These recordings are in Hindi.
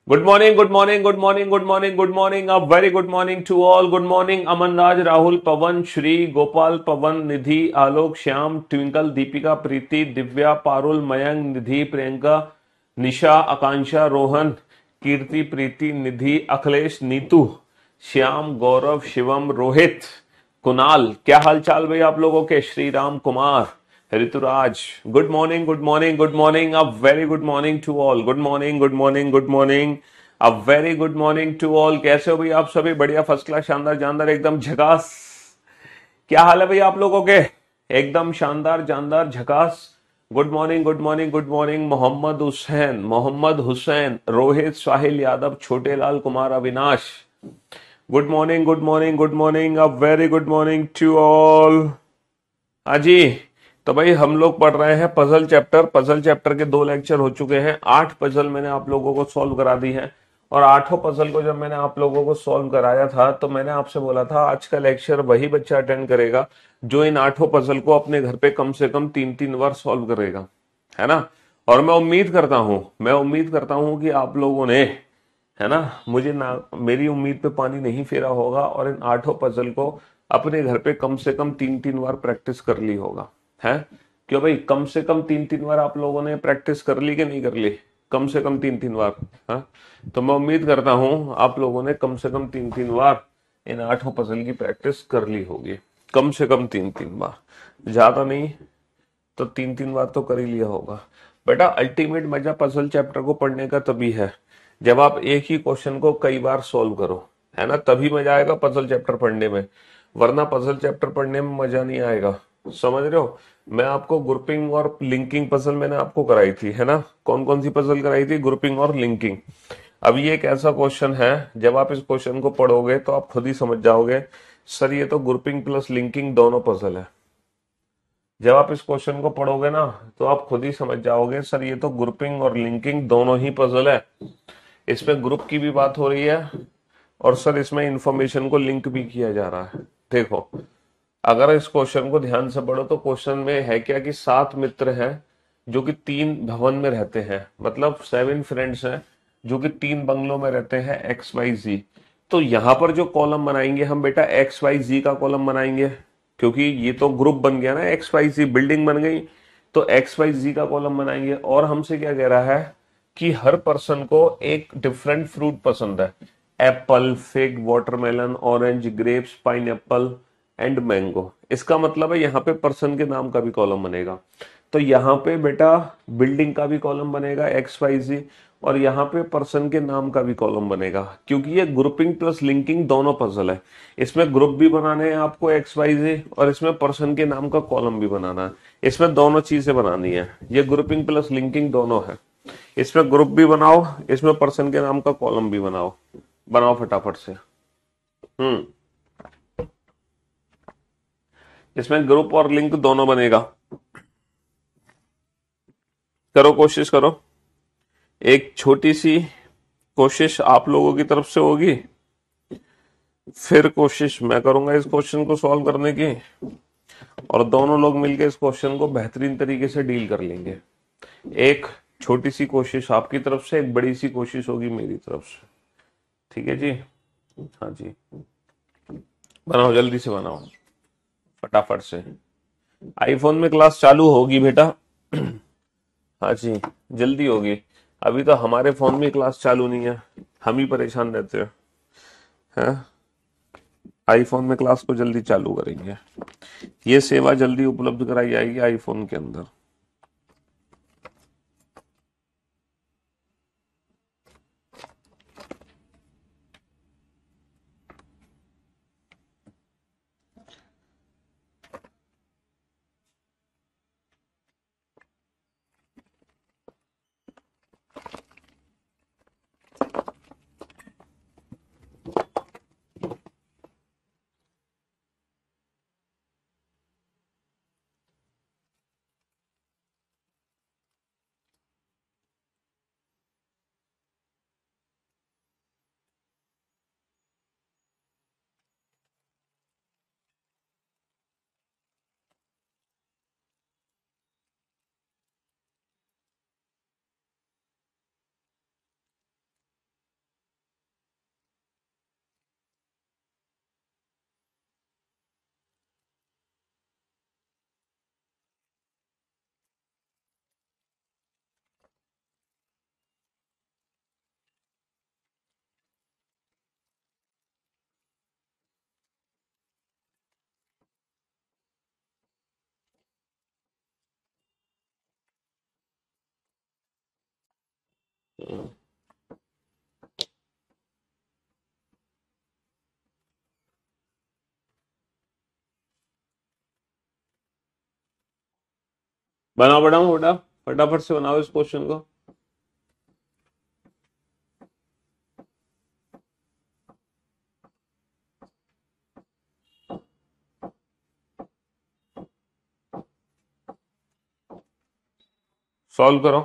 Good morning, good morning, good morning, good morning, good morning, a very good morning to all. Good morning Aman Raj, Rahul, Pawan, Shri, Gopal, Pawan, Nidhi, Alok, Shyam, Twinkle, Deepika, Preeti, Divya, Parul, Mayank, Nidhi, Priyanka, Nisha, Akanksha, Rohan, Kirti, Preeti, Nidhi, Akhilesh, Neetu, Shyam, Gaurav, Shivam, Rohit, Kunal. क्या हाल चाल भाई आप लोगों के? Shri Ram Kumar, Rituraj. Good morning, good morning, good morning, a very good morning to all. Good morning, good morning, good morning, a very good morning to all. कैसे हो भाई आप सभी? बढ़िया, फर्स्ट क्लास, शानदार, जानदार, एकदम झकास। क्या हाल है भाई आप लोगों के? एकदम शानदार, जानदार, झकास। Good morning, good morning, good morning. Mohammad Hussain, Mohammad Hussain, Rohit, Sahil Yadav, Chhote Lal, Kumar, Avinash. Good morning, good morning, good morning, a very good morning to all. हाँ जी। तो भाई हम लोग पढ़ रहे हैं पजल चैप्टर। पजल चैप्टर के 2 लेक्चर हो चुके हैं। 8 पजल मैंने आप लोगों को सॉल्व करा दी है। और 8 पजल को जब मैंने आप लोगों को सॉल्व कराया था तो मैंने आपसे बोला था आज का लेक्चर वही बच्चा अटेंड करेगा जो इन 8 पजल को अपने घर पे कम से कम 3-3 बार सॉल्व करेगा, है ना। और मैं उम्मीद करता हूं कि आप लोगों ने, है ना, मुझे ना, मेरी उम्मीद पे पानी नहीं फेरा होगा और इन 8 पजल को अपने घर पे कम से कम 3-3 बार प्रैक्टिस कर ली होगा। है क्यों भाई? कम से कम 3-3 बार आप लोगों ने प्रैक्टिस कर ली कि नहीं कर ली? कम से कम 3-3 बार। हाँ, तो मैं उम्मीद करता हूं आप लोगों ने कम से कम 3-3 बार इन 8 पजल की प्रैक्टिस कर ली होगी। कम से कम 3-3 बार, ज्यादा नहीं तो 3-3 बार तो कर ही लिया होगा। बेटा अल्टीमेट मजा पजल चैप्टर को पढ़ने का तभी है जब आप एक ही क्वेश्चन को कई बार सॉल्व करो, है ना, तभी मजा आएगा पजल चैप्टर पढ़ने में। वरना पजल चैप्टर पढ़ने में मजा नहीं आएगा। समझ रहे हो? मैं आपको ग्रुपिंग और लिंकिंग पजल मैंने आपको कराई थी, है ना। कौन कौन सी पजल कराई थी? ग्रुपिंग और लिंकिंग। अब ये एक ऐसा क्वेश्चन है, जब आप इस क्वेश्चन को पढ़ोगे तो आप खुद ही समझ जाओगे सर ये तो ग्रुपिंग प्लस लिंकिंग दोनों पजल है। जब आप इस क्वेश्चन को पढ़ोगे ना तो आप खुद ही समझ जाओगे सर ये तो ग्रुपिंग और लिंकिंग दोनों ही पजल है। इसमें ग्रुप की भी बात हो रही है और सर इसमें इंफॉर्मेशन को लिंक भी किया जा रहा है। देखो, अगर इस क्वेश्चन को ध्यान से पढ़ो तो क्वेश्चन में है क्या कि 7 मित्र हैं जो कि 3 भवन में रहते हैं, मतलब 7 फ्रेंड्स हैं जो कि 3 बंगलों में रहते हैं, एक्स वाई जी। तो यहां पर जो कॉलम बनाएंगे हम बेटा एक्स वाई जी का कॉलम बनाएंगे, क्योंकि ये तो ग्रुप बन गया ना, एक्स वाई जी बिल्डिंग बन गई। तो एक्स वाई जी का कॉलम बनाएंगे। और हमसे क्या कह रहा है कि हर पर्सन को एक डिफरेंट फ्रूट पसंद है। Apple, fig, watermelon, orange, grapes, pineapple and mango. इसका मतलब है यहाँ पे पर्सन के नाम का भी कॉलम बनेगा। तो यहाँ पे बेटा बिल्डिंग का भी कॉलम बनेगा एक्स वाई जी, और यहाँ पे पर्सन के नाम का भी कॉलम बनेगा, क्योंकि ये ग्रुपिंग प्लस लिंकिंग दोनों पजल है। इसमें ग्रुप भी बनाने हैं आपको एक्स वाई जी, और इसमें पर्सन के नाम का कॉलम भी बनाना है। इसमें दोनों चीजें बनानी है। ये ग्रुपिंग प्लस लिंकिंग दोनों है। इसमें ग्रुप भी बनाओ, इसमें पर्सन के नाम का कॉलम भी बनाओ। बनाओ फटाफट से। हम्म। इसमें ग्रुप और लिंक दोनों बनेगा। करो, कोशिश करो। एक छोटी सी कोशिश आप लोगों की तरफ से होगी, फिर कोशिश मैं करूंगा इस क्वेश्चन को सॉल्व करने की, और दोनों लोग मिलकर इस क्वेश्चन को बेहतरीन तरीके से डील कर लेंगे। एक छोटी सी कोशिश आपकी तरफ से, एक बड़ी सी कोशिश होगी मेरी तरफ से। ठीक है जी? हाँ जी, बनाओ, जल्दी से बनाओ, फटाफट से। आईफोन में क्लास चालू होगी बेटा। हाँ जी, जल्दी होगी। अभी तो हमारे फोन में क्लास चालू नहीं है, हम ही परेशान रहते हैं। हैं? आईफोन में क्लास को जल्दी चालू करेंगे। ये सेवा जल्दी उपलब्ध कराई जाएगी आईफोन के अंदर। बनाओ बनाओ बेटा, फटाफट से बनाओ इस क्वेश्चन को। सॉल्व करो।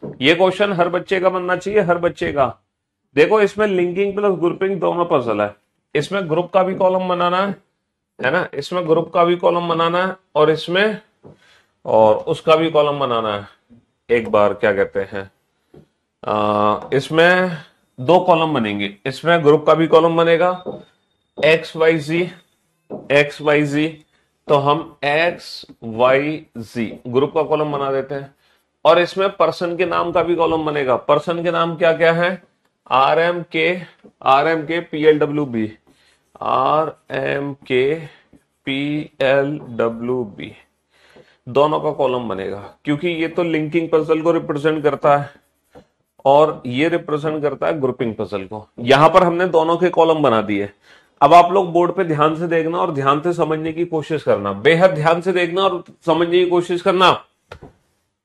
ये क्वेश्चन हर बच्चे का बनना चाहिए, हर बच्चे का। देखो इसमें लिंकिंग प्लस ग्रुपिंग दोनों पजल है। इसमें ग्रुप का भी कॉलम बनाना है ना, इसमें ग्रुप का भी कॉलम बनाना है, और इसमें और उसका भी कॉलम बनाना है। एक बार क्या कहते हैं, इसमें दो कॉलम बनेंगे। इसमें ग्रुप का भी कॉलम बनेगा एक्स वाई जी, एक्स वाई जी। तो हम एक्स वाई जी ग्रुप का कॉलम बना देते हैं। और इसमें पर्सन के नाम का भी कॉलम बनेगा। पर्सन के नाम क्या क्या है, R M K P L W B, R M K P L W B, दोनों का कॉलम बनेगा। क्योंकि ये तो लिंकिंग पजल को रिप्रेजेंट करता है और ये रिप्रेजेंट करता है ग्रुपिंग पजल को। यहां पर हमने दोनों के कॉलम बना दिए। अब आप लोग बोर्ड पे ध्यान से देखना और ध्यान से समझने की कोशिश करना, बेहद ध्यान से देखना और समझने की कोशिश करना।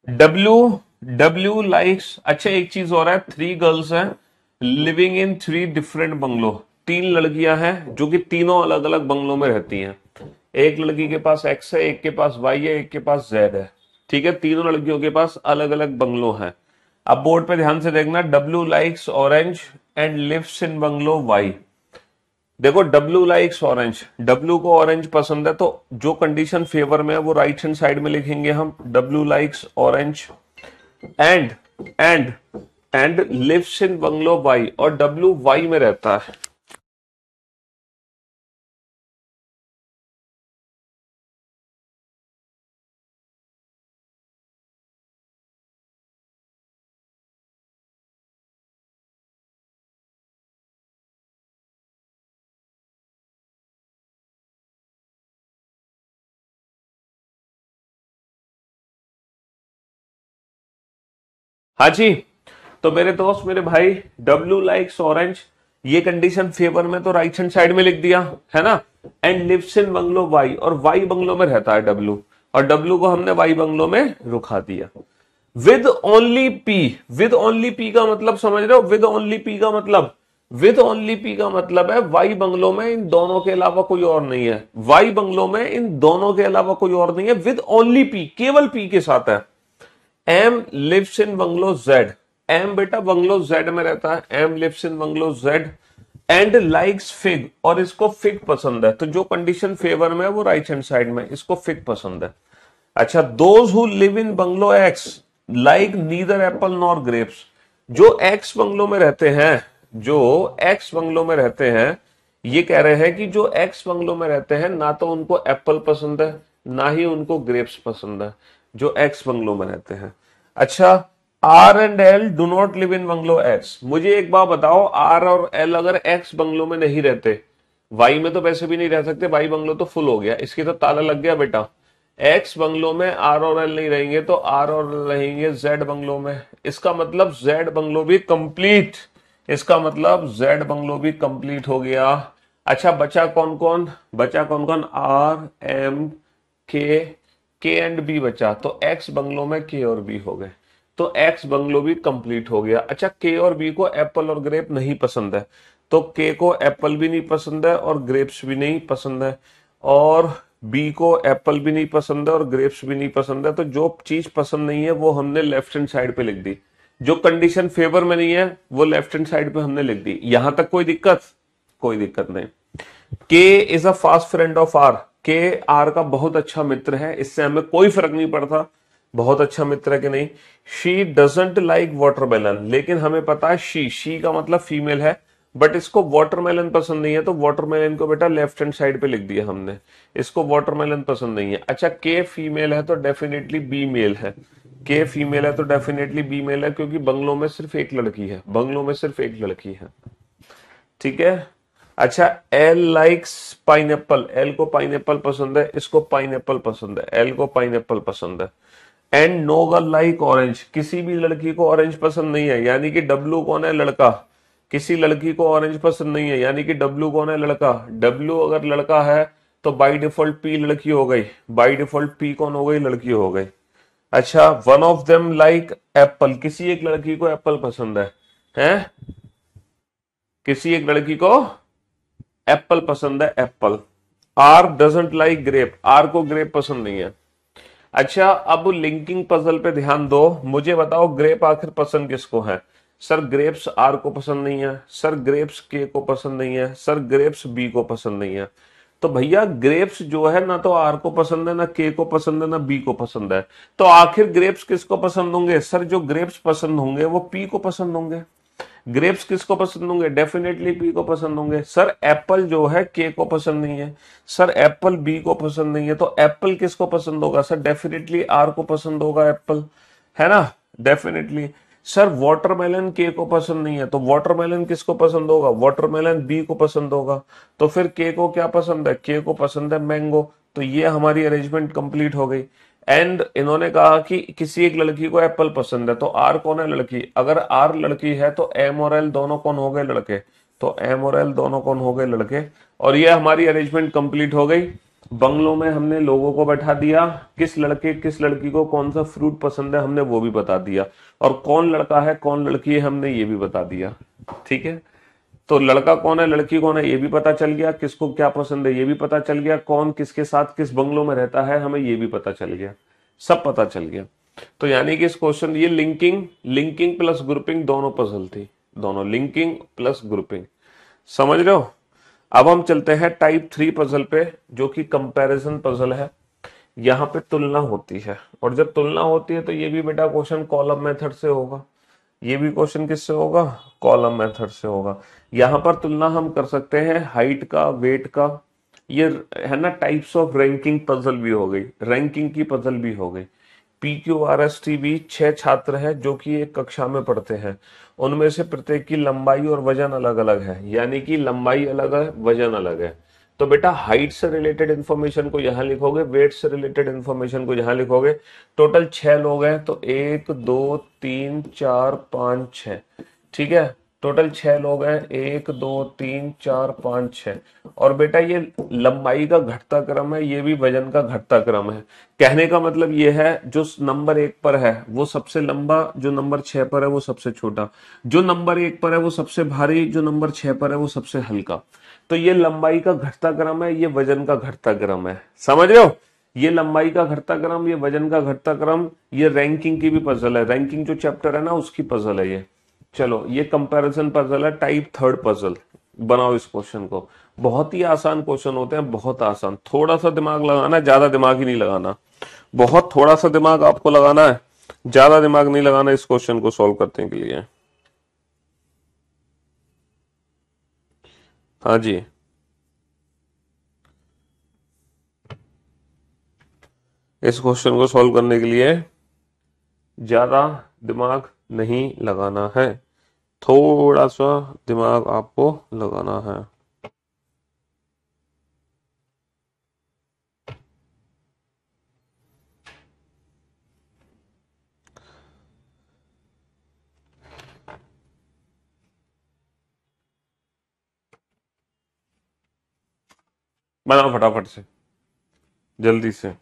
डब्ल्यू डब्ल्यू लाइक्स, अच्छा एक चीज और है, 3 गर्ल्स हैं लिविंग इन 3 डिफरेंट बंगलो। 3 लड़कियां हैं जो कि तीनों अलग अलग बंगलों में रहती हैं। एक लड़की के पास एक्स है, एक के पास वाई है, एक के पास जेड है। ठीक है, तीनों लड़कियों के पास अलग अलग बंगलो हैं। अब बोर्ड पे ध्यान से देखना, W likes orange and lives in bungalow Y. देखो डब्ल्यू लाइक्स ऑरेंज, डब्ल्यू को ऑरेंज पसंद है, तो जो कंडीशन फेवर में है वो राइट हैंड साइड में लिखेंगे हम, W likes orange and and and lives in bungalow Y, और डब्ल्यू वाई में रहता है। हाँ जी, तो मेरे दोस्त मेरे भाई, डब्ल्यू लाइक्स ऑरेंज, ये कंडीशन फेवर में तो राइट हैंड साइड में लिख दिया है ना। And lives in bungalow Y, और वाई बंगलो में रहता है डब्ल्यू, और डब्ल्यू को हमने वाई बंगलो में रुका दिया। With only P, with only P का मतलब समझ रहे हो, विद ओनली पी का मतलब, विद ओनली पी का मतलब है वाई बंगलो में इन दोनों के अलावा कोई और नहीं है। वाई बंगलो में इन दोनों के अलावा कोई और नहीं है, विद ओनली पी, केवल पी के साथ है। M lives in bungalow Z, M बेटा बंगलो जेड में रहता है, M lives in bungalow Z and likes fig, और इसको फिग पसंद है। तो जो कंडीशन फेवर में है वो राइट हैंड साइड में, इसको फिग पसंद है। अच्छा, those who live in bungalow x like neither Apple nor grapes, जो एक्स बंगलो में रहते हैं, जो एक्स बंगलो में रहते हैं, ये कह रहे हैं कि जो एक्स बंगलो में रहते हैं ना तो उनको एप्पल पसंद है ना ही उनको ग्रेप्स पसंद है, जो एक्स बंगलो में रहते हैं। अच्छा, R and L do not live in bungalow X. मुझे एक बात बताओ, आर और एल अगर एक्स बंगलो में नहीं रहते, वाई में तो वैसे भी नहीं रह सकते, वाई बंगलो तो फुल हो गया, इसकी तो ताला लग गया बेटा। एक्स बंगलो में आर और एल नहीं रहेंगे तो आर और एल रहेंगे जेड बंगलो में। इसका मतलब जेड बंगलो भी कंप्लीट, इसका मतलब जेड बंगलो भी कंप्लीट हो गया। अच्छा, बचा कौन कौन, बचा कौन कौन, आर एम के एंड बी बचा, तो एक्स बंगलो में के और बी हो गए, तो एक्स बंगलो भी कंप्लीट हो गया। अच्छा, के और बी को एप्पल और ग्रेप नहीं पसंद है, तो के को एप्पल भी नहीं पसंद है और ग्रेप्स भी नहीं पसंद है, और बी को एप्पल भी नहीं पसंद है और ग्रेप्स भी नहीं पसंद है। तो जो चीज पसंद नहीं है वो हमने लेफ्ट हैंड साइड पे लिख दी, जो कंडीशन फेवर में नहीं है वो लेफ्ट हैंड साइड पे हमने लिख दी। यहां तक कोई दिक्कत, कोई दिक्कत नहीं। K is a fast friend of R, K R का बहुत अच्छा मित्र है, इससे हमें कोई फर्क नहीं पड़ता बहुत अच्छा मित्र है कि नहीं। शी डजेंट लाइक वाटरमेलन, लेकिन हमें पता है शी का मतलब फीमेल है, बट इसको वाटरमेलन पसंद नहीं है, तो वाटरमेलन को बेटा लेफ्ट हैंड साइड पे लिख दिया हमने, इसको वाटरमेलन पसंद नहीं है। अच्छा, के फीमेल है तो डेफिनेटली बी मेल है, के फीमेल है तो डेफिनेटली बी मेल है, क्योंकि बंगलों में सिर्फ एक लड़की है, बंगलों में सिर्फ एक लड़की है। ठीक है। अच्छा, एल लाइक्स पाइनएप्पल, एल को पाइनएप्पल पसंद है, इसको पाइनएप्पल पसंद है, एल को पाइनएप्पल पसंद है। And no girl like orange, किसी भी लड़की को ऑरेंज पसंद नहीं है, यानी कि डब्लू कौन है, लड़का। किसी लड़की को ऑरेंज पसंद नहीं है, यानी कि डब्लू कौन है, लड़का। डब्लू अगर लड़का है तो बाय डिफॉल्ट पी लड़की हो गई, बाय डिफॉल्ट पी कौन हो गई, लड़की हो गई। अच्छा, one of them like Apple, किसी एक लड़की को एप्पल पसंद है, हैं? किसी एक लड़की को एप्पल पसंद है, apple. R doesn't like grape, R को ग्रेप पसंद नहीं है। अच्छा, अब लिंकिंग पजल पे ध्यान दो। मुझे बताओ ग्रेप आखिर पसंद किसको है? सर ग्रेप्स आर को पसंद नहीं है, सर ग्रेप्स के को पसंद नहीं है, सर ग्रेप्स बी को पसंद नहीं है। तो भैया ग्रेप्स जो है ना तो आर को पसंद है, ना के को पसंद है, ना बी को पसंद है। तो आखिर ग्रेप्स किसको पसंद होंगे? सर जो ग्रेप्स पसंद होंगे वो पी को पसंद होंगे। ग्रेप्स किसको पसंद होंगे? डेफिनेटली पी को पसंद होंगे। सर एप्पल जो है के को पसंद नहीं है, सर एप्पल बी को पसंद नहीं है, तो एप्पल किसको पसंद होगा? सर डेफिनेटली आर को पसंद होगा एप्पल, है ना? डेफिनेटली। सर वाटरमेलन के को पसंद नहीं है, तो वाटरमेलन किसको पसंद होगा? वाटरमेलन बी को पसंद होगा। तो फिर के को क्या पसंद है? के को पसंद है मैंगो। तो ये हमारी अरेंजमेंट कंप्लीट हो गई। एंड इन्होंने कहा कि किसी एक लड़की को एप्पल पसंद है, तो आर कौन है? लड़की। अगर आर लड़की है तो एम और एल दोनों कौन हो गए? लड़के। तो एम और एल दोनों कौन हो गए? लड़के। और ये हमारी अरेंजमेंट कंप्लीट हो गई। बंगलों में हमने लोगों को बैठा दिया, किस लड़के किस लड़की को कौन सा फ्रूट पसंद है हमने वो भी बता दिया, और कौन लड़का है कौन लड़की है हमने ये भी बता दिया। ठीक है, तो लड़का कौन है लड़की कौन है ये भी पता चल गया, किसको क्या पसंद है ये भी पता चल गया, कौन किसके साथ किस बंगलों में रहता है हमें ये भी पता चल गया, सब पता चल गया। तो यानी कि इस क्वेश्चन ये लिंकिंग लिंकिंग प्लस ग्रुपिंग दोनों पजल थी, दोनों लिंकिंग प्लस ग्रुपिंग। समझ रहे हो? अब हम चलते हैं टाइप 3 पजल पे, जो कि कंपैरिजन पजल है। यहां पे तुलना होती है, और जब तुलना होती है तो ये भी बेटा क्वेश्चन कॉलम मेथड से होगा। ये भी क्वेश्चन किससे होगा? कॉलम मेथड से होगा। यहां पर तुलना हम कर सकते हैं हाइट का, वेट का। ये है ना टाइप्स ऑफ रैंकिंग पजल भी हो गई, रैंकिंग की पजल भी हो गई। P Q R S T भी 6 छात्र हैं जो कि एक कक्षा में पढ़ते हैं। उनमें से प्रत्येक की लंबाई और वजन अलग अलग है, यानी कि लंबाई अलग है वजन अलग है। तो बेटा हाइट से रिलेटेड इंफॉर्मेशन को यहां लिखोगे, वेट से रिलेटेड इंफॉर्मेशन को यहां लिखोगे। टोटल 6 लोग हैं, तो 1 2 3 4 5 6। ठीक है, टोटल 6 लोग हैं, 1 2 3 4 5 6। और बेटा ये लंबाई का घटता क्रम है, ये भी वजन का घटता क्रम है। कहने का मतलब ये है जो नंबर 1 पर है वो सबसे लंबा, जो नंबर 6 पर है वो सबसे छोटा, जो नंबर 1 पर है वो सबसे भारी, जो नंबर 6 पर है वो सबसे हल्का। तो ये लंबाई का घटता क्रम है, ये वजन का घटता क्रम है। समझ रहे हो? ये लंबाई का घटता क्रम, ये वजन का घटता क्रम, ये रैंकिंग की भी पजल है, रैंकिंग जो चैप्टर है ना उसकी पजल है ये। चलो ये कंपैरिजन पजल है, टाइप 3 पजल। बनाओ इस क्वेश्चन को। बहुत ही आसान क्वेश्चन होते हैं, बहुत आसान। थोड़ा सा दिमाग लगाना है, ज्यादा दिमाग ही नहीं लगाना। बहुत थोड़ा सा दिमाग आपको लगाना है, ज्यादा दिमाग नहीं लगाना इस क्वेश्चन को सॉल्व करने के लिए। हाँ जी। इस क्वेश्चन को सॉल्व करने के लिए ज्यादा दिमाग नहीं लगाना है, थोड़ा सा दिमाग आपको लगाना है। बनाओ फटाफट से, जल्दी से।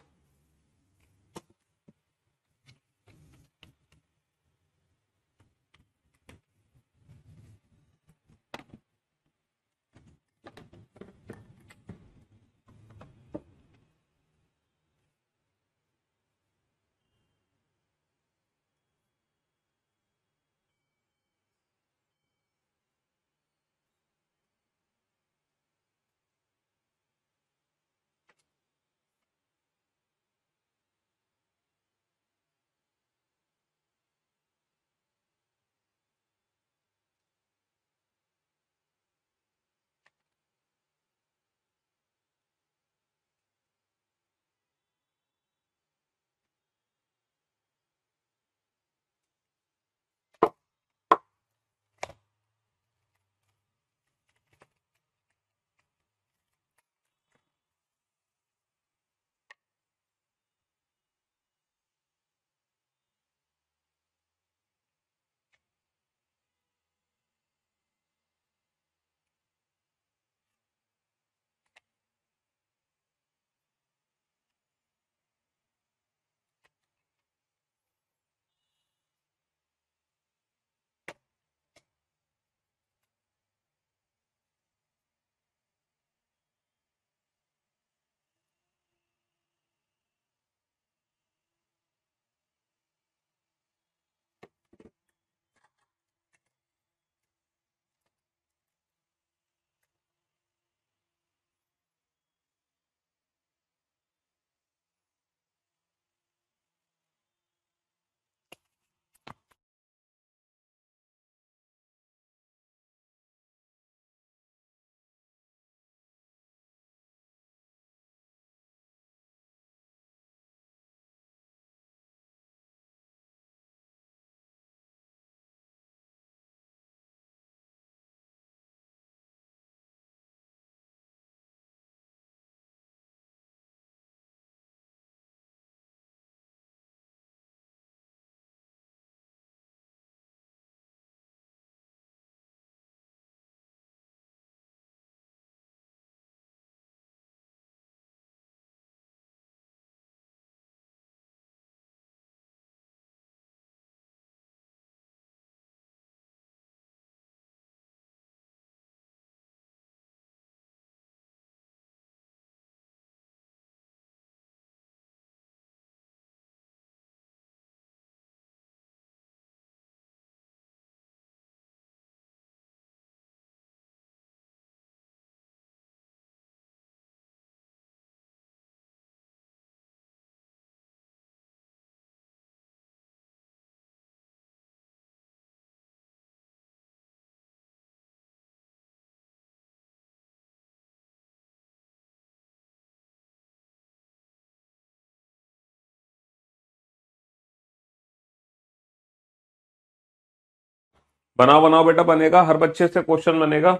बनाओ बनाओ बेटा, बनेगा, हर बच्चे से क्वेश्चन बनेगा।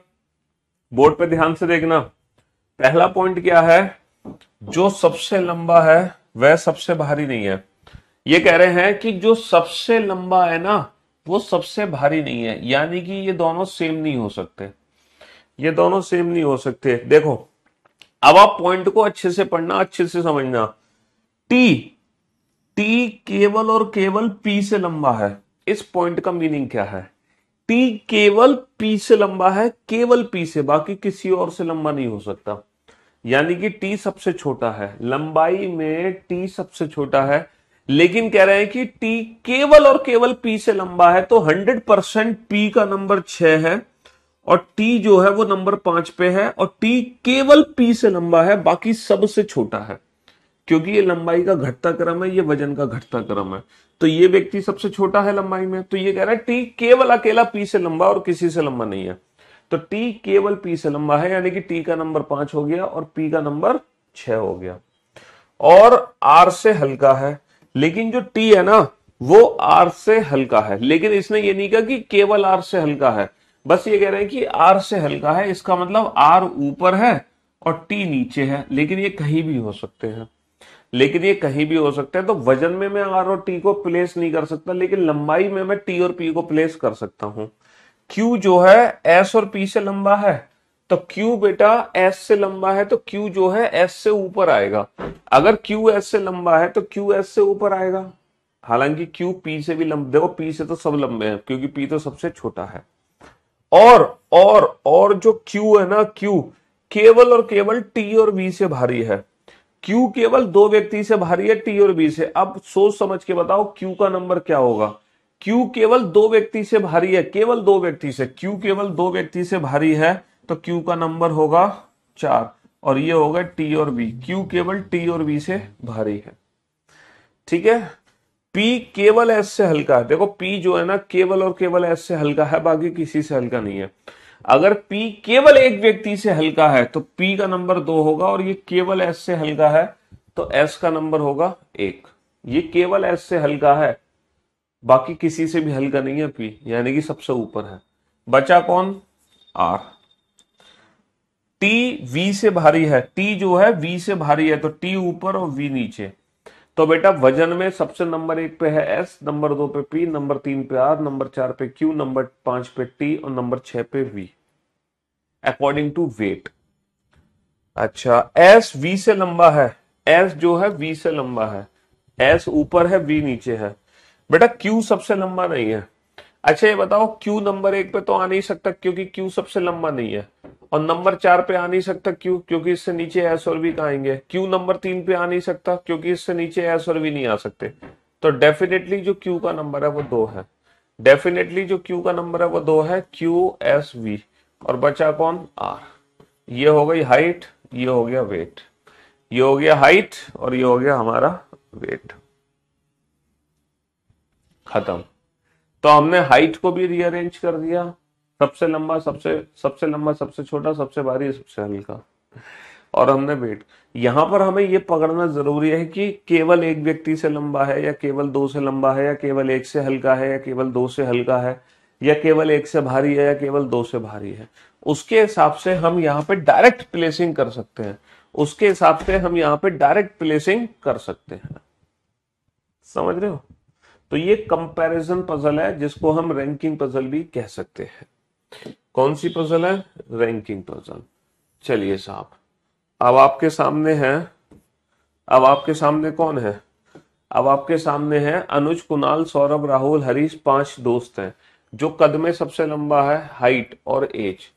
बोर्ड पे ध्यान से देखना। पहला पॉइंट क्या है, जो सबसे लंबा है वह सबसे भारी नहीं है। ये कह रहे हैं कि जो सबसे लंबा है ना वो सबसे भारी नहीं है, यानी कि ये दोनों सेम नहीं हो सकते, ये दोनों सेम नहीं हो सकते। देखो अब आप पॉइंट को अच्छे से पढ़ना, अच्छे से समझना। टी टी केवल और केवल पी से लंबा है। इस पॉइंट का मीनिंग क्या है? टी केवल पी से लंबा है, केवल पी से, बाकी किसी और से लंबा नहीं हो सकता। यानी कि टी सबसे छोटा है, लंबाई में टी सबसे छोटा है, लेकिन कह रहे हैं कि टी केवल और केवल पी से लंबा है, तो 100% पी का नंबर 6 है और टी जो है वो नंबर 5 पे है, और टी केवल पी से लंबा है, बाकी सबसे छोटा है। क्योंकि ये लंबाई का घटता क्रम है, ये वजन का घटता क्रम है, तो ये व्यक्ति सबसे छोटा है लंबाई में, तो ये कह रहा है टी केवल अकेला पी से लंबा और किसी से लंबा नहीं है। तो टी केवल पी से लंबा है, यानी कि टी का नंबर 5 हो गया और पी का नंबर 6 हो गया, और आर से हल्का है। लेकिन जो टी है ना वो आर से हल्का है, लेकिन इसने ये नहीं कहा कि केवल आर से हल्का है, बस ये कह रहे हैं कि आर से हल्का है। इसका मतलब आर ऊपर है और टी नीचे है, लेकिन ये कहीं भी हो सकते हैं, लेकिन ये कहीं भी हो सकते हैं। तो वजन में मैं आर और टी को प्लेस नहीं कर सकता, लेकिन लंबाई में मैं टी और पी को प्लेस कर सकता हूं। क्यू जो है एस और पी से लंबा है, तो क्यू बेटा एस से लंबा है, तो क्यू जो है एस से ऊपर आएगा। अगर क्यू एस से लंबा है तो क्यू एस से ऊपर आएगा। हालांकि क्यू पी से भी लंबा, देखो पी से तो सब लंबे हैं क्योंकि पी तो सबसे छोटा है। और जो क्यू है ना, क्यू केवल और केवल टी और वी से भारी है। क्यू केवल दो व्यक्ति से भारी है, टी और बी से। अब सोच समझ के बताओ क्यू का नंबर क्या होगा। क्यू केवल दो व्यक्ति से भारी है, केवल दो व्यक्ति से, क्यू केवल दो व्यक्ति से भारी है, तो क्यू का नंबर होगा 4, और ये होगा टी और बी। क्यू केवल टी और बी से भारी है, ठीक है। पी केवल एस से हल्का है। देखो पी जो है ना केवल और केवल एस से हल्का है, बाकी किसी से हल्का नहीं है। अगर P केवल एक व्यक्ति से हल्का है तो P का नंबर 2 होगा, और ये केवल S से हल्का है तो S का नंबर होगा 1। ये केवल S से हल्का है, बाकी किसी से भी हल्का नहीं है P, यानी कि सबसे ऊपर है। बचा कौन? R। T V से भारी है, T जो है V से भारी है, तो T ऊपर और V नीचे। तो बेटा वजन में सबसे नंबर 1 पे है S, नंबर 2 पे P, नंबर 3 पे R, नंबर 4 पे Q, नंबर 5 पे T और नंबर 6 पे V, अकॉर्डिंग टू वेट। अच्छा एस वी से लंबा है, एस जो है वी से लंबा है, एस ऊपर है वी नीचे है। बेटा क्यू सबसे लंबा नहीं है। अच्छा ये बताओ क्यू नंबर 1 पे तो आ नहीं सकता क्योंकि क्यू सबसे लंबा नहीं है, और नंबर 4 पे आ नहीं सकता क्यू, क्योंकि इससे नीचे एस और वी आएंगे। क्यू नंबर 3 पे आ नहीं सकता क्योंकि इससे नीचे एस और वी नहीं आ सकते। तो डेफिनेटली जो क्यू का नंबर है वो 2 है, डेफिनेटली जो क्यू का नंबर है वो 2 है, क्यू एस वी। और बचा कौन? आर। ये हो गई हाइट, ये हो गया वेट, ये हो गया हाइट और ये हो गया हमारा वेट। खत्म। तो हमने हाइट को भी रीअरेंज कर दिया, सबसे लंबा, सबसे लंबा, सबसे छोटा, सबसे भारी, सबसे हल्का, और हमने वेट। यहां पर हमें यह पकड़ना जरूरी है कि केवल एक व्यक्ति से लंबा है या केवल 2 से लंबा है, या केवल 1 से हल्का है या केवल 2 से हल्का है, या केवल 1 से भारी है या केवल 2 से भारी है। उसके हिसाब से हम यहाँ पे डायरेक्ट प्लेसिंग कर सकते हैं, उसके हिसाब से हम यहाँ पे डायरेक्ट प्लेसिंग कर सकते हैं। समझ रहे हो? तो ये कंपैरिजन पजल है जिसको हम रैंकिंग पजल भी कह सकते हैं। कौन सी पजल है? Ranking puzzle. चलिए साहब, अब आपके सामने है, अब आपके सामने कौन है? अब आपके सामने है अनुज, कुणाल, सौरभ, राहुल, हरीश, 5 दोस्त हैं। जो कद में सबसे लंबा है, हाइट और एज।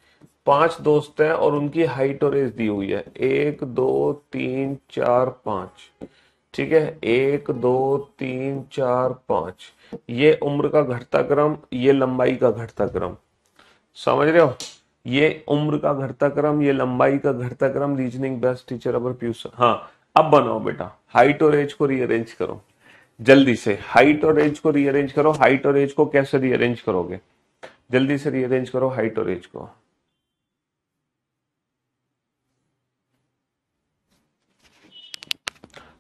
5 दोस्त हैं और उनकी हाइट और एज दी हुई है, 1 2 3 4 5। ठीक है, 1 2 3 4 5। ये उम्र का घटता क्रम, ये लंबाई का घटता क्रम। समझ रहे हो? ये उम्र का घटता क्रम, ये लंबाई का घटता क्रम। Reasoning best teacher our Piyush. हाँ, अब बनाओ बेटा, हाइट और एज को रीअरेंज करो जल्दी से। हाइट और एज को रीअरेंज करो। हाइट और एज को कैसे रीअरेंज करोगे? जल्दी से रीअरेंज करो हाइट और एज को।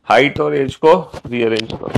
हाइट और एज को रीअरेंज करो।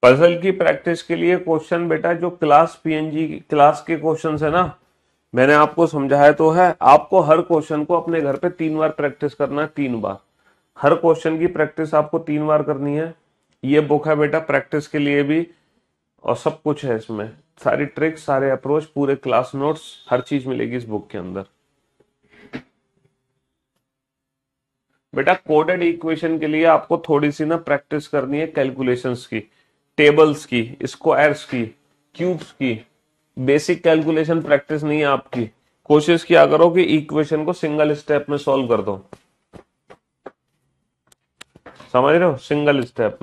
पजल की प्रैक्टिस के लिए क्वेश्चन बेटा जो क्लास पीएनजी क्लास के क्वेश्चंस है ना, मैंने आपको समझाया तो है, आपको हर क्वेश्चन को अपने घर पे 3 बार प्रैक्टिस करना है, 3 बार। हर क्वेश्चन की प्रैक्टिस आपको 3 बार करनी है। ये बुक है बेटा प्रैक्टिस के लिए भी, और सब कुछ है इसमें, सारी ट्रिक्स, सारे अप्रोच, पूरे क्लास नोट्स, हर चीज मिलेगी इस बुक के अंदर। बेटा कोडेड इक्वेशन के लिए आपको थोड़ी सी ना प्रैक्टिस करनी है, कैलकुलेशंस की, टेबल्स की, स्क्वायर्स की, क्यूब्स की। बेसिक कैलकुलेशन प्रैक्टिस नहीं है आपकी। कोशिश किया करो कि इक्वेशन को सिंगल स्टेप में सॉल्व कर दो, समझ रहे हो, सिंगल स्टेप।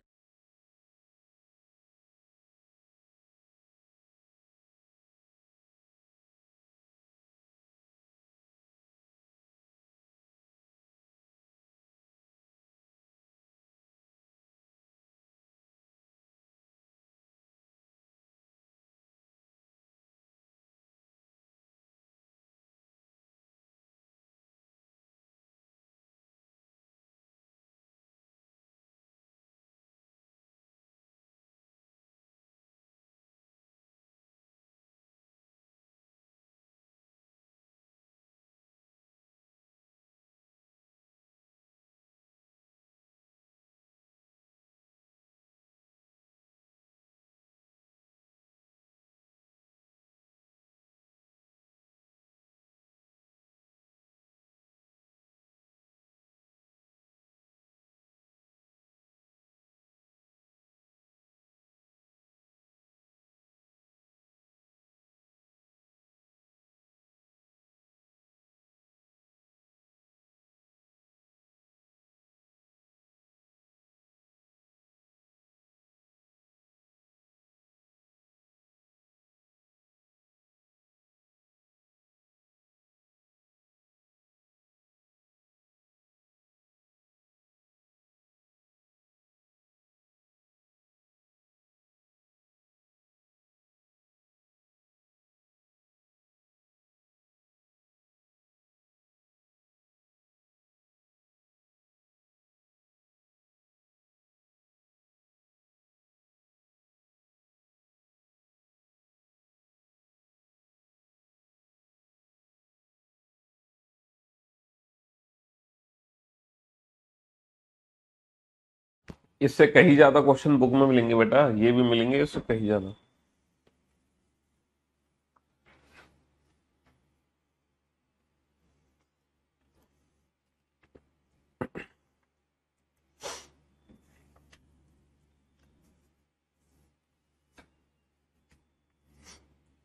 इससे कहीं ज्यादा क्वेश्चन बुक में मिलेंगे बेटा, ये भी मिलेंगे इससे कहीं ज्यादा।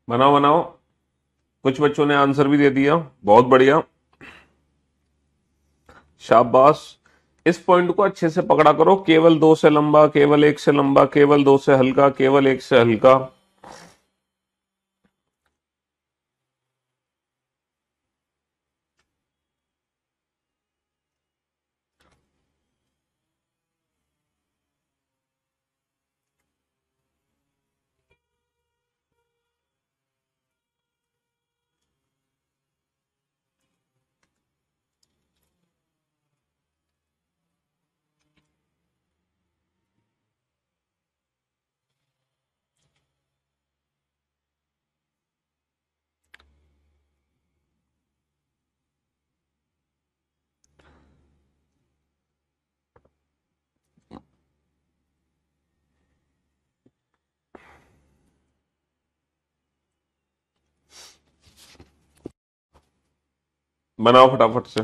बनाओ बनाओ। कुछ बच्चों ने आंसर भी दे दिया, बहुत बढ़िया, शाबाश। इस पॉइंट को अच्छे से पकड़ा करो, केवल 2 से लंबा, केवल 1 से लंबा, केवल 2 से हल्का, केवल 1 से हल्का। बनाओ फटाफट से।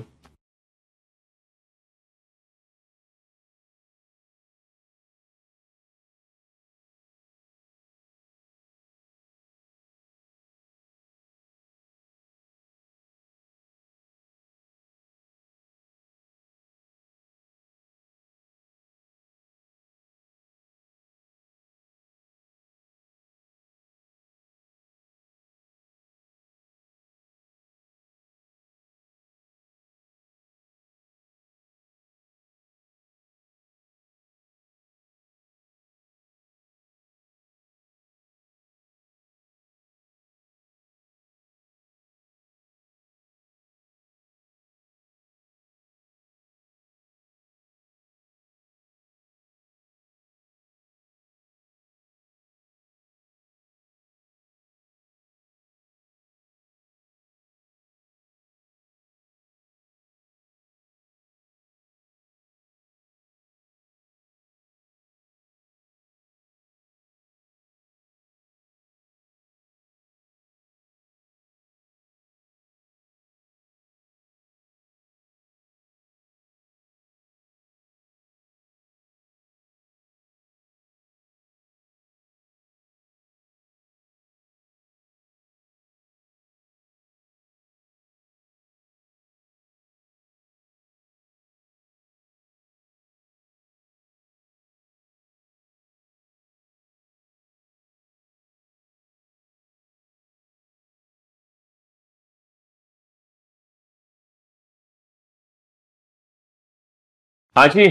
हाँ जी,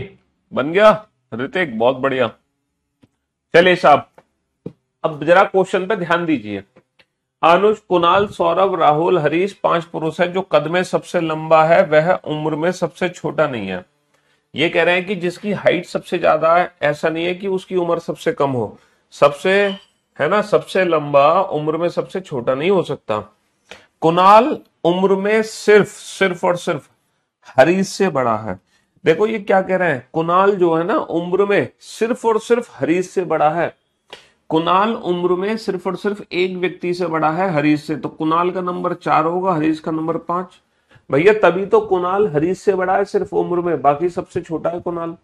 बन गया ऋतिक, बहुत बढ़िया। चलिए साहब, अब जरा क्वेश्चन पे ध्यान दीजिए। अनुज, कुणाल, सौरभ, राहुल, हरीश 5 पुरुष है। जो कद में सबसे लंबा है वह उम्र में सबसे छोटा नहीं है। ये कह रहे हैं कि जिसकी हाइट सबसे ज्यादा है, ऐसा नहीं है कि उसकी उम्र सबसे कम हो। सबसे, है ना, सबसे लंबा उम्र में सबसे छोटा नहीं हो सकता। कुणाल उम्र में सिर्फ सिर्फ और सिर्फ हरीश से बड़ा है। देखो ये क्या कह रहे हैं, कुणाल जो है ना उम्र में सिर्फ और सिर्फ हरीश से बड़ा है। कुणाल उम्र में सिर्फ और सिर्फ एक व्यक्ति से बड़ा है, हरीश से। तो कुणाल का नंबर 4 होगा, हरीश का नंबर 5। भैया तभी तो कुणाल हरीश से बड़ा है सिर्फ उम्र में, बाकी सबसे छोटा है कुणाल।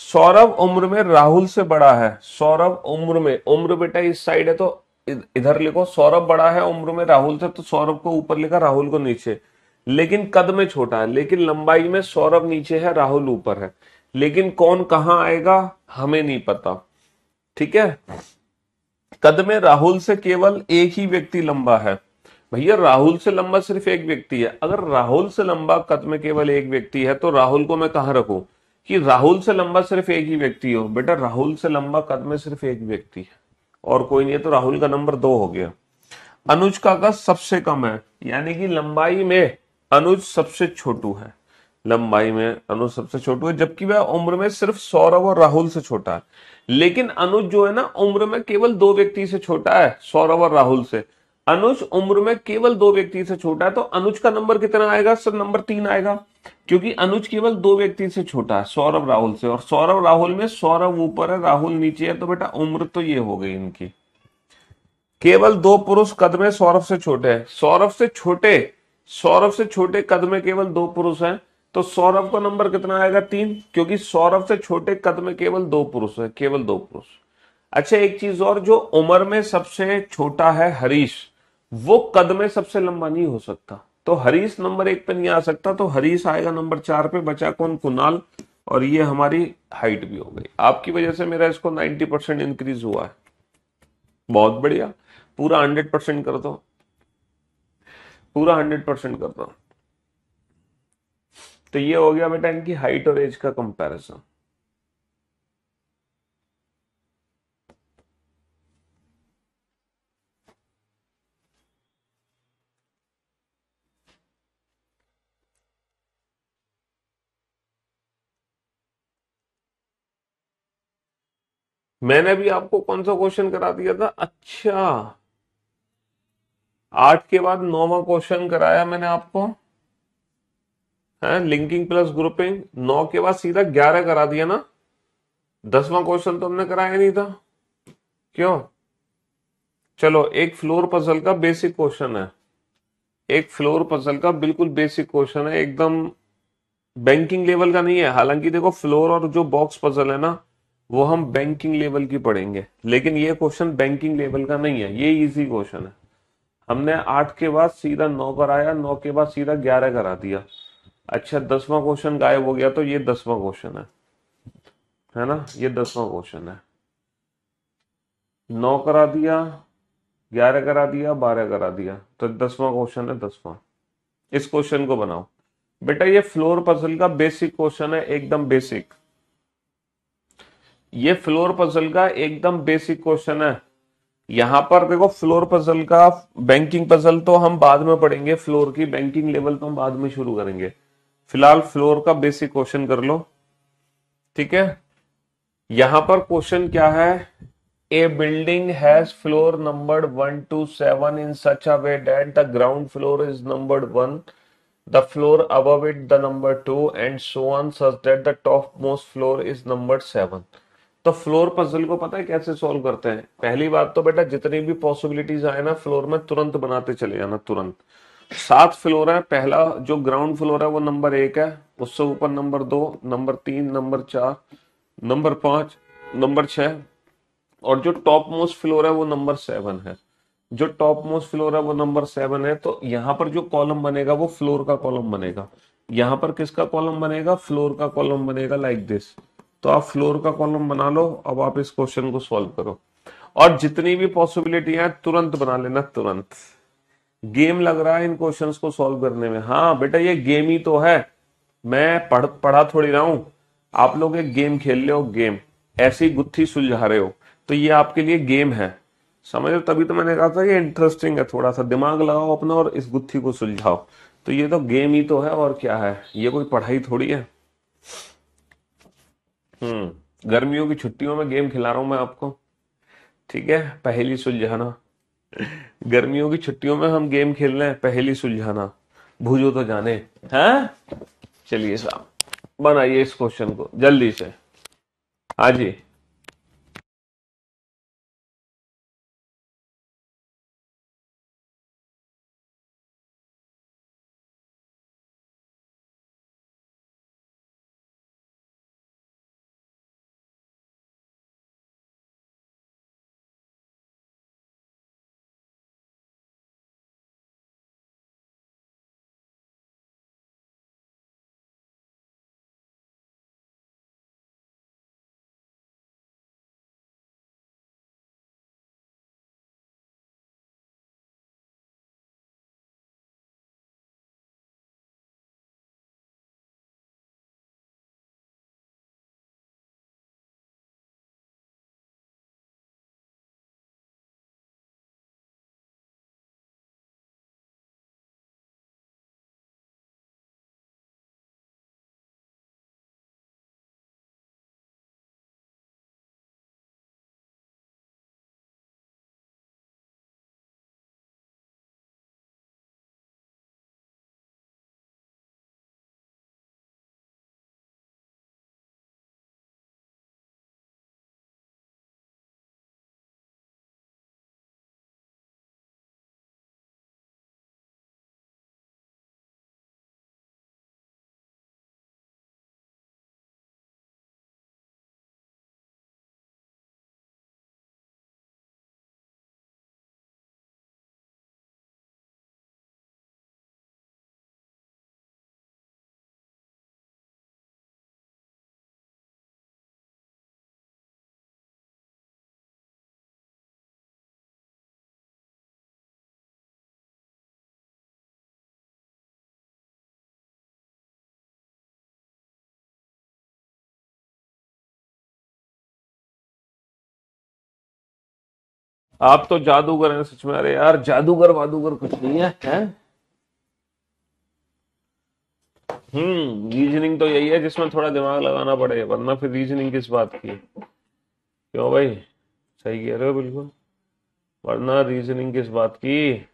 सौरभ उम्र में राहुल से बड़ा है। सौरभ उम्र में, उम्र बेटा इस साइड है तो इधर लिखो, सौरभ बड़ा है उम्र में राहुल से, तो सौरभ को ऊपर लिखा, राहुल को नीचे। लेकिन कद में छोटा है, लेकिन लंबाई में सौरभ नीचे है, राहुल ऊपर है। लेकिन कौन कहां आएगा हमें नहीं पता, ठीक है। कद में राहुल से केवल एक ही व्यक्ति लंबा है। भैया राहुल से लंबा सिर्फ एक व्यक्ति है। अगर राहुल से लंबा कद में केवल एक व्यक्ति है तो राहुल को मैं कहां रखूं कि राहुल से लंबा सिर्फ एक ही व्यक्ति हो। बेटा राहुल से लंबा कद में सिर्फ एक व्यक्ति है और कोई नहीं है, तो राहुल का नंबर 2 हो गया। अनुज का कद सबसे कम है, यानी कि लंबाई में अनुज सबसे छोटू है। लंबाई में अनुज सबसे छोटू है, जबकि वह उम्र में सिर्फ सौरभ और राहुल से छोटा है। लेकिन अनुज जो है ना उम्र में केवल 2 व्यक्ति से छोटा है, सौरभ और राहुल से। अनुज उम्र में केवल 2 व्यक्ति से छोटा है, तो अनुज का नंबर कितना आएगा सर? नंबर 3 आएगा, क्योंकि अनुज केवल 2 व्यक्ति से छोटा है, सौरभ राहुल से। और सौरभ राहुल में सौरभ ऊपर है, राहुल नीचे है, तो बेटा उम्र तो ये हो गई इनकी। केवल 2 पुरुष कद में सौरभ से छोटे हैं। सौरभ से छोटे कद में केवल 2 पुरुष हैं, तो सौरभ का नंबर कितना आएगा? 3, क्योंकि सौरभ से छोटे कद में केवल 2 पुरुष है, केवल 2 पुरुष। अच्छा एक चीज और, जो उम्र में सबसे छोटा है हरीश, वो कद में सबसे लंबा नहीं हो सकता, तो हरीश नंबर 1 पे नहीं आ सकता, तो हरीश आएगा नंबर 4 पे। बचा कौन? कुणाल। और ये हमारी हाइट भी हो गई। आपकी वजह से मेरा इसको 90% इंक्रीज हुआ है। बहुत बढ़िया, पूरा 100% कर दो, पूरा 100% कर दो। तो ये हो गया बेटा इनकी हाइट और एज का कंपैरिजन। मैंने भी आपको कौन सा क्वेश्चन करा दिया था? अच्छा, 8 के बाद 9वां क्वेश्चन कराया मैंने आपको, है लिंकिंग प्लस ग्रुपिंग। 9 के बाद सीधा 11 करा दिया ना। 10वां क्वेश्चन तो हमने कराया नहीं था, क्यों? चलो एक फ्लोर पजल का बेसिक क्वेश्चन है, एक फ्लोर पजल का बिल्कुल बेसिक क्वेश्चन है, एकदम बैंकिंग लेवल का नहीं है। हालांकि देखो फ्लोर और जो बॉक्स पजल है ना, वो हम बैंकिंग लेवल की पढ़ेंगे, लेकिन ये क्वेश्चन बैंकिंग लेवल का नहीं है, ये इजी क्वेश्चन है। हमने 8 के बाद सीधा 9 कराया, 9 के बाद सीधा 11 करा दिया। अच्छा 10वां क्वेश्चन गायब हो गया, तो ये 10वां क्वेश्चन है ना, ये 10वां क्वेश्चन है। 9 करा दिया, 11 करा दिया, 12 करा दिया, तो 10वां क्वेश्चन है 10वां। इस क्वेश्चन को बनाओ बेटा, ये फ्लोर पजल का बेसिक क्वेश्चन है, एकदम बेसिक। ये फ्लोर पजल का एकदम बेसिक क्वेश्चन है। यहां पर देखो फ्लोर पजल का, बैंकिंग पजल तो हम बाद में पढ़ेंगे, फ्लोर की बैंकिंग लेवल तो हम बाद में शुरू करेंगे। फिलहाल फ्लोर का बेसिक क्वेश्चन कर लो, ठीक है। यहां पर क्वेश्चन क्या है? A building has floor numbered 1 to 7 in such a way that the ground floor is numbered 1, the floor above it the number 2, and so on, such that the topmost floor is numbered 7। तो फ्लोर पजल को पता है कैसे सॉल्व करते हैं? पहली बात तो बेटा जितनी भी पॉसिबिलिटीज आए ना फ्लोर में, तुरंत बनाते चले जाना, तुरंत। 7 फ्लोर है, पहला जो ग्राउंड फ्लोर है वो नंबर 1 है, उससे ऊपर number 2, number 3, number 4, number 5, number 6, और जो टॉप मोस्ट फ्लोर है वो नंबर 7 है। जो टॉप मोस्ट फ्लोर है वो नंबर 7 है, तो यहां पर जो कॉलम बनेगा वो फ्लोर का कॉलम बनेगा। यहां पर किसका कॉलम बनेगा? फ्लोर का कॉलम बनेगा, लाइक दिस। तो आप फ्लोर का कॉलम बना लो। अब आप इस क्वेश्चन को सॉल्व करो, और जितनी भी पॉसिबिलिटी है तुरंत बना लेना, तुरंत। गेम लग रहा है इन क्वेश्चंस को सॉल्व करने में। हाँ बेटा ये गेम ही तो है, मैं पढ़ा थोड़ी रहा हूं। आप लोग एक गेम खेल रहे हो, गेम ऐसी गुत्थी सुलझा रहे हो, तो ये आपके लिए गेम है, समझ लो। तभी तो मैंने कहा था ये इंटरेस्टिंग है, थोड़ा सा दिमाग लगाओ अपना और इस गुत्थी को सुलझाओ। तो ये तो गेम ही तो है, और क्या है, ये कोई पढ़ाई थोड़ी है। गर्मियों की छुट्टियों में गेम खिला रहा हूं मैं आपको, ठीक है, पहेली सुलझाना। गर्मियों की छुट्टियों में हम गेम खेल रहे हैं, पहेली सुलझाना, बूझो तो जाने हैं। चलिए साहब, बनाइए इस क्वेश्चन को जल्दी से। हाँ जी। आप तो जादूगर हैं सच में, अरे यार जादूगर वादूगर कुछ नहीं है, हैं? रीजनिंग तो यही है जिसमें थोड़ा दिमाग लगाना पड़े, वरना फिर रीजनिंग किस बात की। क्यों भाई, सही कह रहे हो बिल्कुल, वरना रीजनिंग किस बात की।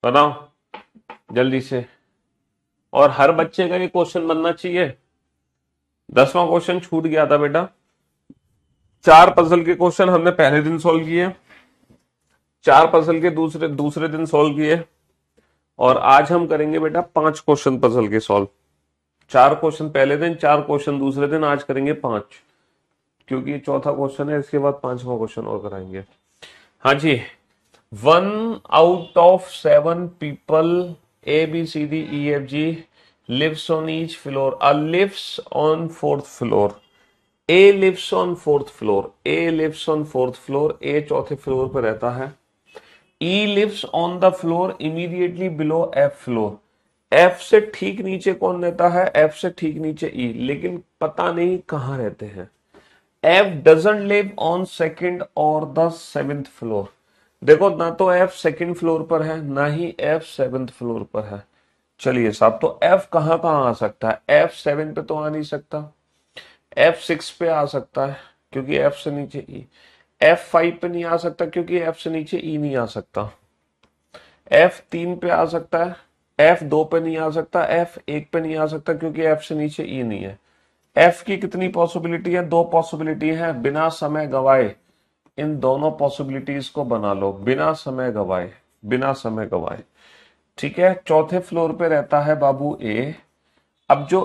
बताओ जल्दी से। और हर बच्चे का ये क्वेश्चन बनना चाहिए। 10वां क्वेश्चन छूट गया था बेटा। 4 पजल के क्वेश्चन हमने पहले दिन सॉल्व किए, 4 पजल के दूसरे दूसरे दिन सॉल्व किए, और आज हम करेंगे बेटा 5 क्वेश्चन पजल के सॉल्व। 4 क्वेश्चन पहले दिन, 4 क्वेश्चन दूसरे दिन, आज करेंगे 5, क्योंकि ये चौथा क्वेश्चन है, इसके बाद 5वां क्वेश्चन और कराएंगे। हाँ जी, 1 out of 7 people A B C D E F G lives on each floor. Lives on 4th floor. A lives on 4th floor. A lives on 4th floor. A चौथे फ्लोर पर रहता है। E lives on the floor immediately below F floor. F से ठीक नीचे कौन रहता है? F से ठीक नीचे E, लेकिन पता नहीं कहां रहते हैं। F doesn't live on 2nd or the 7th floor. देखो ना तो F 2nd फ्लोर पर है, ना ही F 7th फ्लोर पर है। चलिए साहब, तो F कहां कहां आ सकता है? F 7 पे तो आ नहीं सकता, F 6 पे आ सकता है क्योंकि F से नीचे E, F 5 पे नहीं आ सकता क्योंकि F से नीचे E नहीं आ सकता, F 3 पे आ सकता है, F 2 पे नहीं आ सकता, F 1 पे नहीं आ सकता क्योंकि F से नीचे E नहीं है। F की कितनी पॉसिबिलिटी है? 2 पॉसिबिलिटी है। बिना समय गवाए इन दोनों पॉसिबिलिटीज को बना लो, बिना समय गवाए, बिना समय गवाए। ठीक है, चौथे फ्लोर पे रहता है बाबू ए। अब जो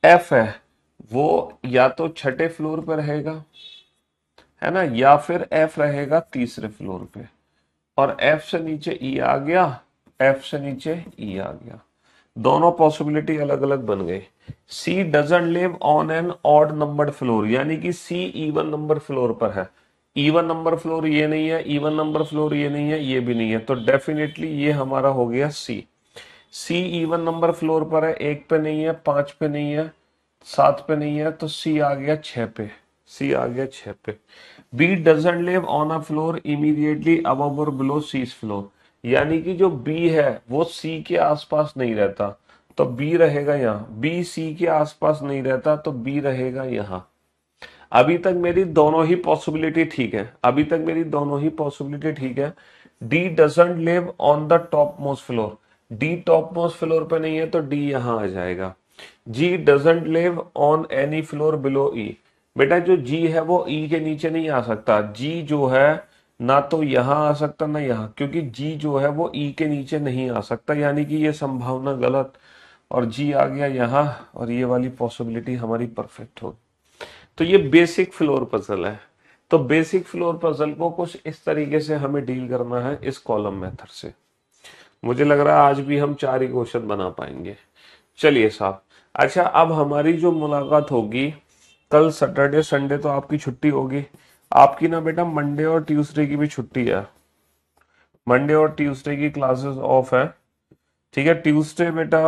F है वो या तो छठे फ्लोर पे रहेगा, है ना, या फिर F रहेगा तीसरे फ्लोर पे, और F से नीचे E आ गया, F से नीचे E आ गया। दोनों पॉसिबिलिटी अलग अलग बन गई। C doesn't live on an odd numbered floor, यानी कि C इवन नंबर फ्लोर पर है। इवन नंबर फ्लोर ये नहीं है, इवन नंबर फ्लोर ये नहीं है, ये भी नहीं है, तो डेफिनेटली ये हमारा हो गया C। C even number floor पर है, 1 पे नहीं है, 5 पे नहीं है, 7 पे नहीं है, तो C आ गया 6 पे, C आ गया 6 पे। B doesn't live on a floor immediately above और बिलो C फ्लोर, यानी कि जो B है वो C के आसपास नहीं रहता, तो B रहेगा यहाँ। B C के आसपास नहीं रहता तो B रहेगा यहाँ। अभी तक मेरी दोनों ही पॉसिबिलिटी ठीक है, अभी तक मेरी दोनों ही पॉसिबिलिटी ठीक है। D doesn't live on the top most floor, D top most floor पे नहीं है तो D यहां आ जाएगा। G doesn't live on any floor below E, बेटा जो G है वो E के नीचे नहीं आ सकता। G जो है ना तो यहां आ सकता ना यहां, क्योंकि G जो है वो E के नीचे नहीं आ सकता, यानी कि ये संभावना गलत, और G आ गया यहां, और ये वाली पॉसिबिलिटी हमारी परफेक्ट होगी। तो ये बेसिक फ्लोर पजल है। तो बेसिक फ्लोर पजल को कुछ इस तरीके से हमें डील करना है इस कॉलम मेथड से। मुझे लग रहा है आज भी हम 4 ही क्वेश्चन बना पाएंगे। चलिए साहब, अच्छा अब हमारी जो मुलाकात होगी कल सैटरडे संडे तो आपकी छुट्टी होगी। आपकी ना बेटा मंडे और ट्यूसडे की भी छुट्टी है, मंडे और ट्यूसडे की क्लासेस ऑफ है। ठीक है, ट्यूसडे बेटा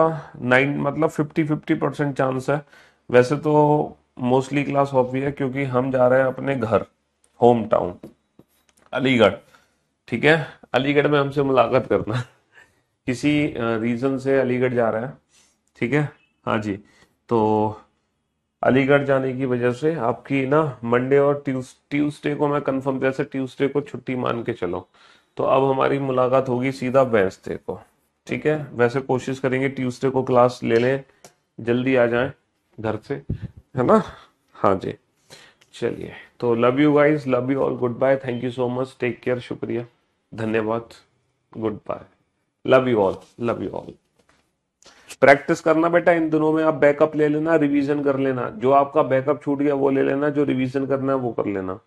9 मतलब 50-50% चांस है, वैसे तो मोस्टली क्लास ऑफ भी है क्योंकि हम जा रहे हैं अपने घर, होम टाउन अलीगढ़। ठीक है, अलीगढ़ में हमसे मुलाकात करना किसी रीजन से अलीगढ़ जा रहे हैं। ठीक है, हाँ जी, तो अलीगढ़ जाने की वजह से आपकी ना मंडे और ट्यूसडे को मैं कंफर्म, जैसे ट्यूसडे को छुट्टी मान के चलो, तो अब हमारी मुलाकात होगी सीधा वेडनेसडे को। ठीक है, वैसे कोशिश करेंगे ट्यूसडे को क्लास ले लें, जल्दी आ जाएं घर से, है ना। हाँ जी, चलिए, तो love you guys, love you all, good bye, thank you so much, take care, शुक्रिया, धन्यवाद, good bye, love you all, love you all. Practice करना बेटा, इन दिनों में आप बैकअप ले लेना, रिवीजन कर लेना, जो आपका बैकअप छूट गया वो ले लेना, जो रिवीजन करना है वो कर लेना।